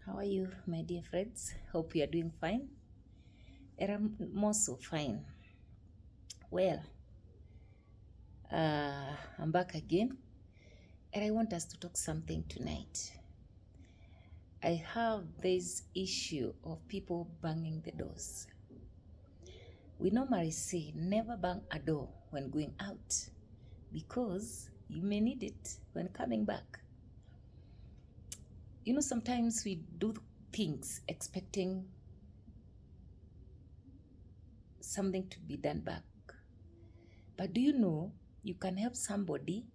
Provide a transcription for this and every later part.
How are you, my dear friends? Hope you are doing fine. And I'm more so fine. Well, I'm back again, and I want us to talk something tonight. I have this issue of people banging the doors. We normally say never bang a door when going out because you may need it when coming back. You know, sometimes we do things expecting something to be done back. But do you know you can help somebody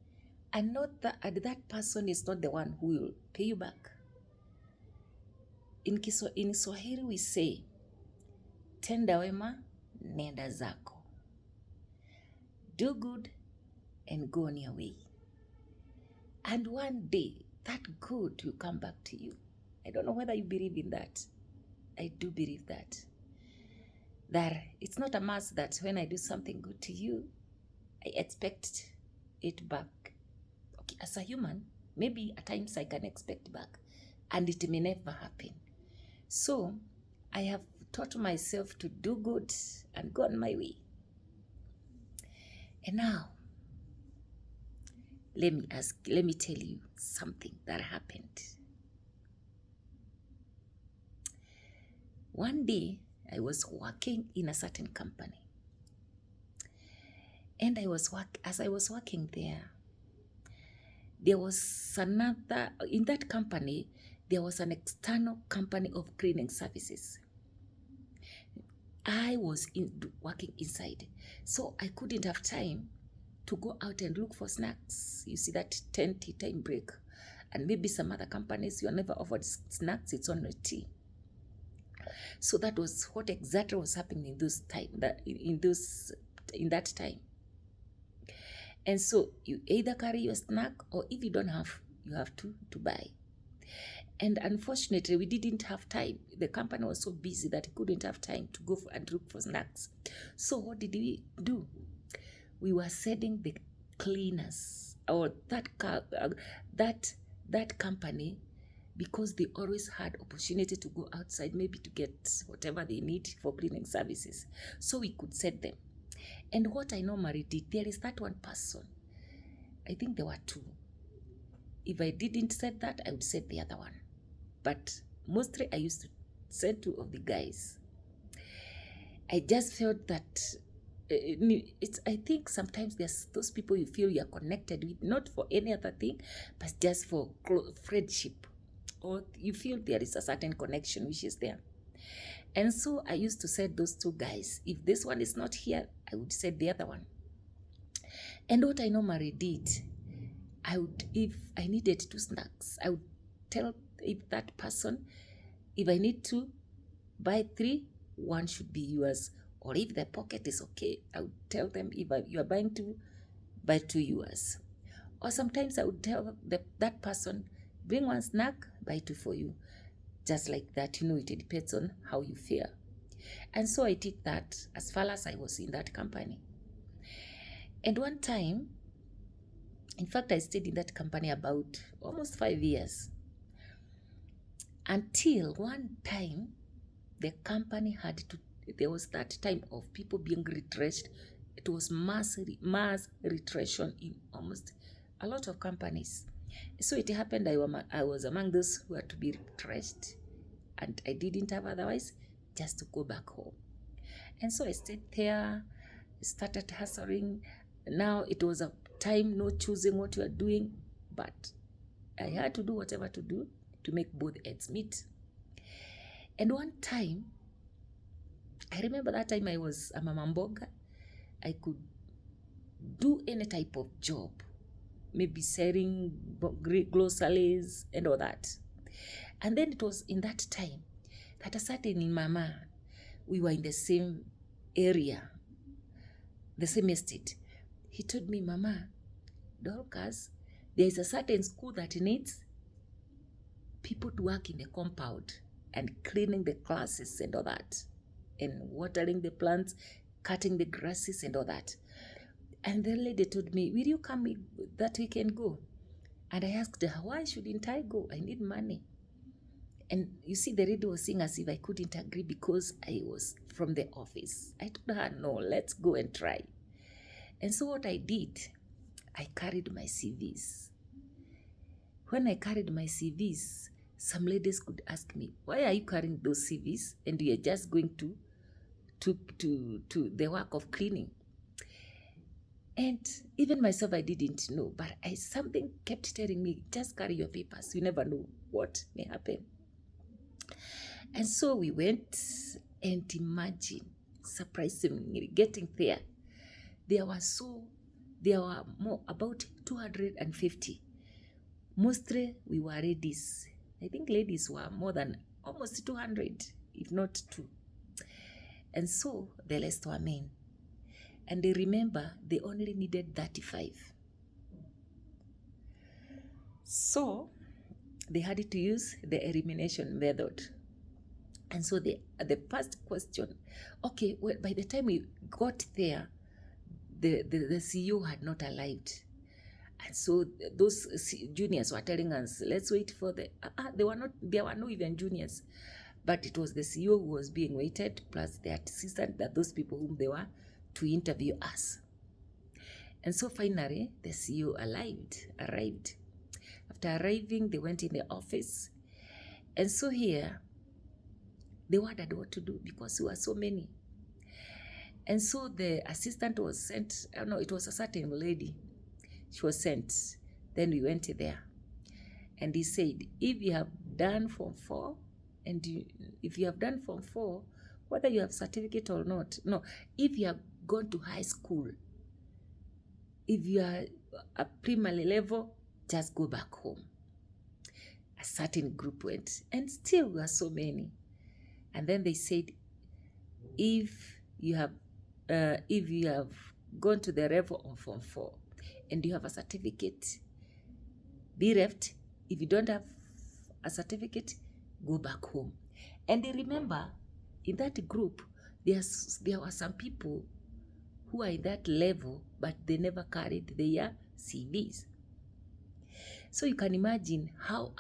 and not that person is not the one who will pay you back? In Swahili we say, tenda wema nenda zako. Do good and go on your way. And one day, that good will come back to you. I don't know whether you believe in that. I do believe that. That it's not a must that when I do something good to you, I expect it back. Okay, as a human, maybe at times I can expect back, and it may never happen. So I have taught myself to do good and go on my way. And now, let me tell you something that happened. One day, I was working in a certain company. And as I was working there was another, in that company, there was an external company of cleaning services. I was working inside, so I couldn't have time to go out and look for snacks. You see that 10 tea time break. And maybe some other companies, you are never offered snacks, it's only tea. So that was what exactly was happening in that time. And so you either carry your snack, or if you don't have, you have to buy. And unfortunately, we didn't have time. The company was so busy that it couldn't have time to go and look for snacks. So what did we do? We were sending the cleaners, or that company, because they always had opportunity to go outside, maybe to get whatever they need for cleaning services. So we could send them. And what I normally did, there is that one person. I think there were two. If I didn't send that, I would send the other one. But mostly I used to send two of the guys. I just felt that I think sometimes there's those people you feel you're connected with, not for any other thing, but just for friendship. Or you feel there is a certain connection which is there. And so I used to send those two guys. If this one is not here, I would send the other one. And what I normally did, if I needed 2 snacks, I would tell that person, if I need to buy 3, 1 should be yours. Or if the pocket is okay, I would tell them, if you are buying 2, buy 2 yours. Or sometimes I would tell that person, bring 1 snack, buy 2 for you. Just like that, it depends on how you feel. And so I did that as far as I was in that company. And one time, in fact, I stayed in that company about almost 5 years. Until one time, the company there was that time of people being retrenched. It was mass retrenchment in almost a lot of companies. So it happened I was among those who had to be retrenched, and I didn't have otherwise just to go back home. And so I stayed there, started hustling. Now it was a time no choosing what you are doing, but I had to do whatever to do to make both ends meet. And one time, I remember that time I'm a mamboga. I could do any type of job, maybe selling groceries and all that. And then it was in that time that a certain mama, we were in the same area, the same estate. He told me, Mama, Dorcas, there is a certain school that needs people to work in the compound and cleaning the classes and all that, and watering the plants, cutting the grasses and all that. And the lady told me, will you come that we can go? And I asked her, why shouldn't I go? I need money. And you see, the lady was saying as if I couldn't agree because I was from the office. I told her, no, let's go and try. And so what I did, I carried my CVs. When I carried my CVs, some ladies could ask me, why are you carrying those CVs and you're just going to the work of cleaning? And even myself, I didn't know, but something kept telling me, just carry your papers. You never know what may happen. And so we went, and imagine, surprisingly, getting there, there were about 250. Mostly we were ladies. I think ladies were more than almost 200, if not 2. And so the rest were men. And they remember they only needed 35. So they had to use the elimination method. And so the first question, okay, well, by the time we got there, the CEO had not arrived. And so those juniors were telling us, let's wait for there were no even juniors, but it was the CEO who was being waited, plus the assistant, that those people whom they were to interview us. And so finally, the CEO arrived. After arriving, they went in the office. And so here, they wondered what to do because there were so many. And so the assistant was sent, no, it was a certain lady. She was sent. Then we went there. And he said, if you have done Form 4, if you have done Form 4, whether you have certificate or not, no, if you have gone to high school, if you are a primary level, just go back home. A certain group went, and still there are so many. And then they said, if you have gone to the level of Form 4 and you have a certificate, be left. If you don't have a certificate, go back home. And they remember, in that group, there were some people who are in that level, but they never carried their CVs. So you can imagine how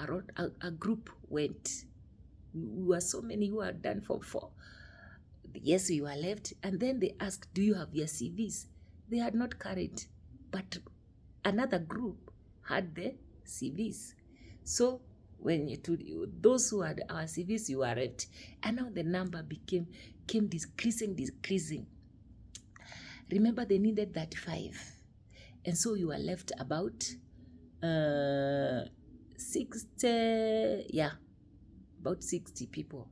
a group went. We were so many who had done Form 4. Yes, we were left. And then they asked, do you have your CVs? They had not carried, but another group had the CVs. So when those who had our CVs, you were left. And now the number came decreasing. Remember, they needed 35. And so you were left about 60, about 60 people.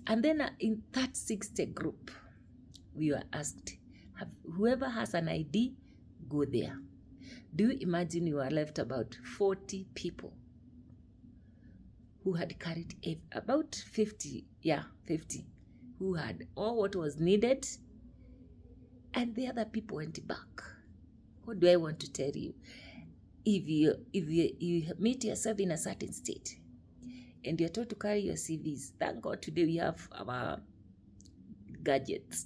And then in that 60 group, we were asked, whoever has an ID, go there. Do you imagine you are left about 40 people who had carried about 50, who had all what was needed, and the other people went back. What do I want to tell you? If you meet yourself in a certain state and you're told to carry your CVs, thank God today we have our gadgets.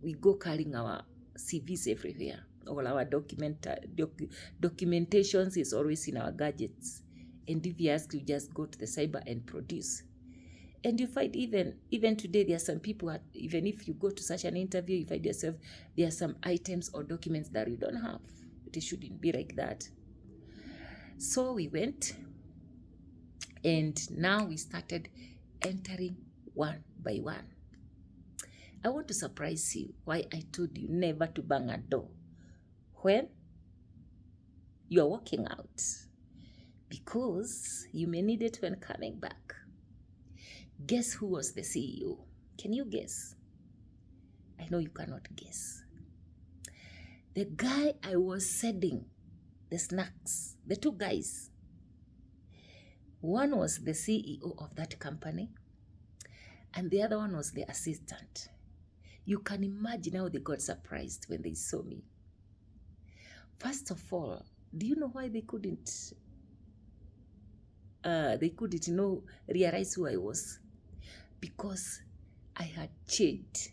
We go carrying our CVs everywhere. All our documentations is always in our gadgets. And if you ask, you just go to the cyber and produce. And you find even today, there are some people, even if you go to such an interview, you find yourself, there are some items or documents that you don't have. It shouldn't be like that. So we went, and now we started entering one by one. I want to surprise you why I told you never to bang a door when you are walking out, because you may need it when coming back. Guess who was the CEO? Can you guess? I know you cannot guess. The guy I was selling the snacks, the two guys. One was the CEO of that company, and the other one was the assistant. You can imagine how they got surprised when they saw me. First of all, do you know why they couldn't realize who I was? Because I had changed.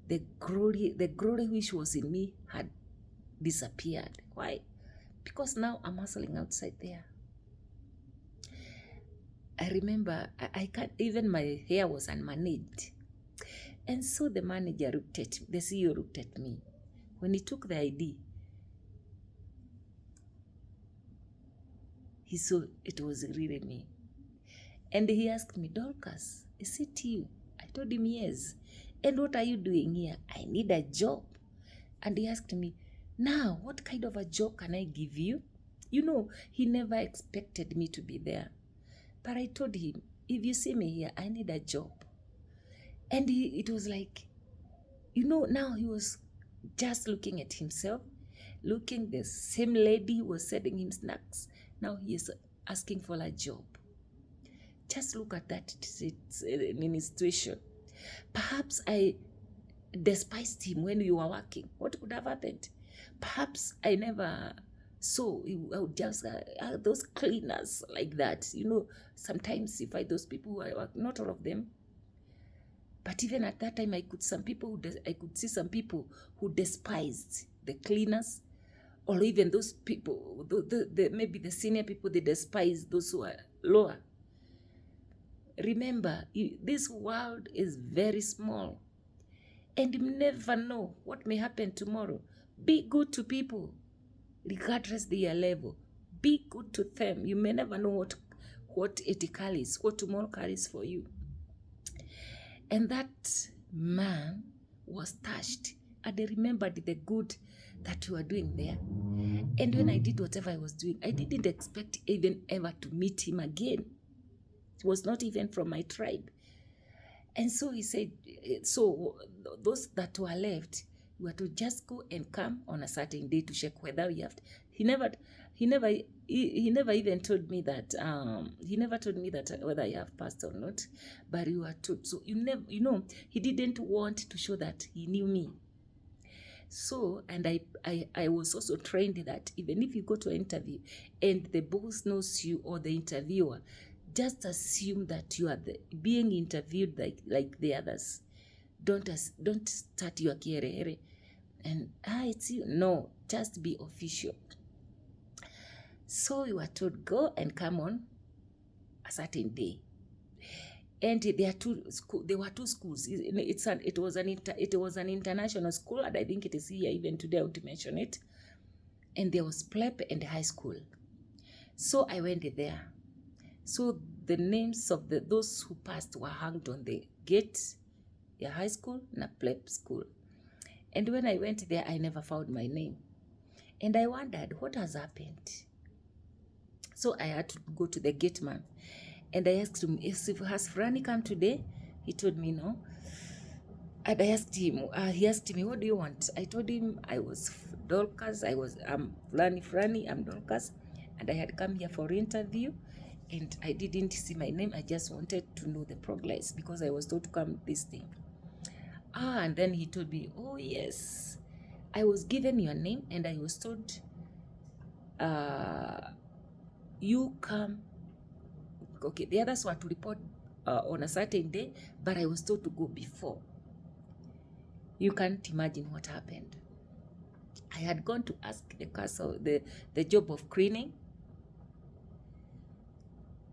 The glory which was in me had disappeared. Why? Because now I'm hustling outside there. I remember I can't, even my hair was unmanaged. And so the manager looked at me, the CEO looked at me. When he took the ID, he saw it was really me. And he asked me, Dorcas, is it you? I told him yes. And what are you doing here? I need a job. And he asked me, now, what kind of a job can I give you? You know, he never expected me to be there. But I told him, if you see me here, I need a job. And it was like, you know, now he was just looking at himself, looking the same lady who was sending him snacks. Now he is asking for a job. Just look at that situation. Perhaps I despised him when we were working. What could have happened? Perhaps I never saw, I would just those cleaners like that. You know, sometimes you find those people who are working, not all of them. But even at that time, I could see some people who despised the cleaners, or even those people, maybe the senior people, they despise those who are lower. Remember, this world is very small, and you never know what may happen tomorrow. Be good to people, regardless their level. Be good to them. You may never know what it carries, what tomorrow carries for you. And that man was touched, and I remembered the good that you were doing there. And when I did whatever I was doing, I didn't expect even ever to meet him again. It was not even from my tribe. And so he said, so those that were left were to just go and come on a certain day to check whether we have to. He never even told me that whether I have passed or not, but you were told. So he didn't want to show that he knew me. So, and I was also trained that even if you go to an interview and the boss knows you or the interviewer, just assume that you are being interviewed like the others. Don't start your kierere and it's you. No, just be official. So we were told, go and come on a certain day. And there were two schools. It was an international school, and I think it is here even today. I want to mention it. And there was pleb and high school. So I went there. So the names of those who passed were hung on the gate, a high school and a pleb school. And when I went there, I never found my name. And I wondered, what has happened? So I had to go to the gate man. And I asked him, has Franny come today? He told me no. And I asked him, he asked me, what do you want? I told him I was Dorcas. I'm Franny, I'm Dorcas. And I had come here for interview. And I didn't see my name. I just wanted to know the progress because I was told to come this thing. And then he told me, oh yes, I was given your name and I was told, you come. Okay, the others were to report on a certain day, but I was told to go before. You can't imagine what happened. I had gone to ask the castle, the job of cleaning,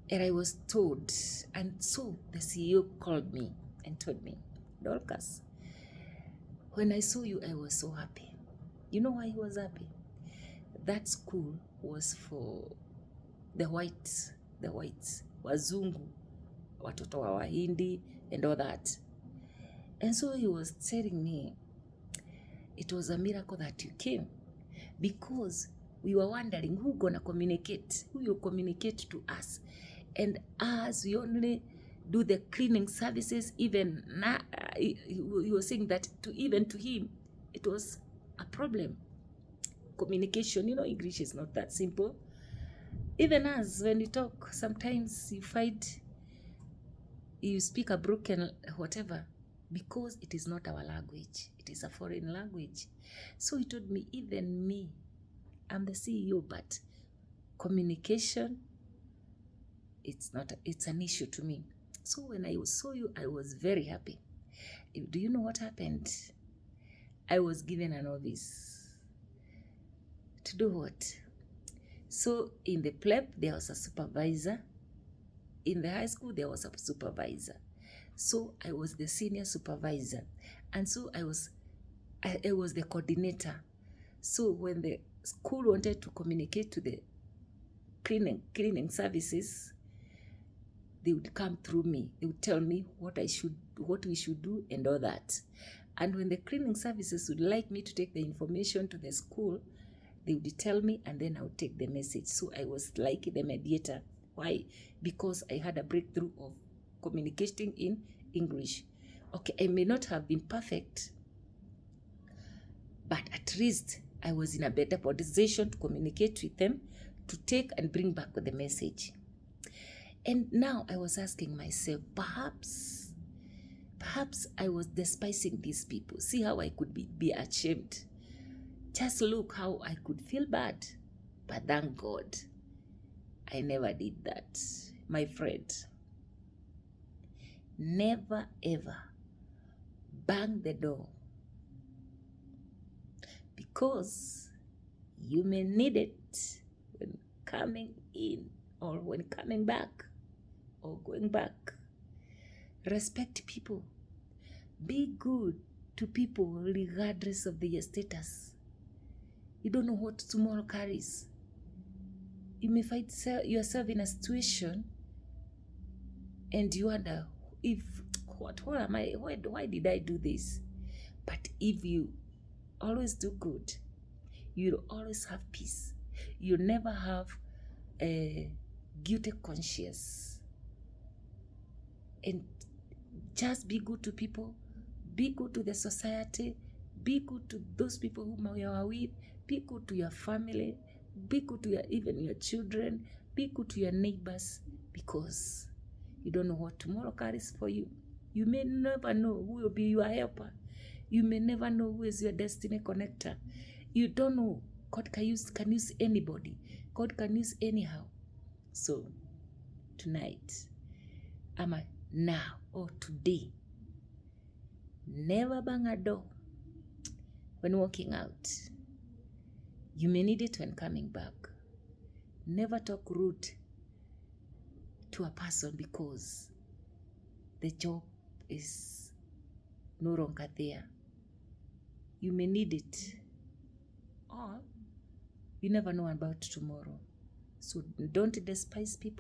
and I was told, and so the CEO called me and told me, Dorcas, when I saw you, I was so happy. You know why he was happy? That school was for the whites, wazungu, watoto wa Wahindi, and all that. And so he was telling me, it was a miracle that you came, because we were wondering who will communicate to us. And as we only do the cleaning services, even now, he was saying that even to him, it was a problem. Communication, English is not that simple. Even as when you talk, sometimes you speak a broken whatever, because it is not our language. It is a foreign language. So he told me, even me, I'm the CEO, but communication, it's an issue to me. So when I saw you, I was very happy. Do you know what happened? I was given an office. To do what? So in the pleb, there was a supervisor. in the high school, there was a supervisor. So I was the senior supervisor. And so I was the coordinator. So when the school wanted to communicate to the cleaning services, they would come through me. They would tell me what we should do and all that. And when the cleaning services would like me to take the information to the school, they would tell me, and then I would take the message. So I was like the mediator. Why? Because I had a breakthrough of communicating in English. Okay, I may not have been perfect, but at least I was in a better position to communicate with them, to take and bring back the message. And now I was asking myself, perhaps I was despising these people. See how I could be ashamed. Just look how I could feel bad. But thank God, I never did that. My friend, never ever bang the door, because you may need it when coming in or when coming back or going back. Respect people. Be good to people regardless of their status. You don't know what tomorrow carries. You may find yourself in a situation and you wonder, what am I? Why did I do this? But if you always do good, you'll always have peace. You'll never have a guilty conscience. And just be good to people. Be good to the society. Be good to those people whom you are with. Be good to your family. Be good to even your children. Be good to your neighbors, because you don't know what tomorrow carries for you. You may never know who will be your helper. You may never know who is your destiny connector. You don't know. God can use anybody. God can use anyhow. So tonight, now or today, never bang a door when walking out. You may need it when coming back. Never talk rude to a person because the job is no longer there. You may need it, or you never know about tomorrow. So don't despise people.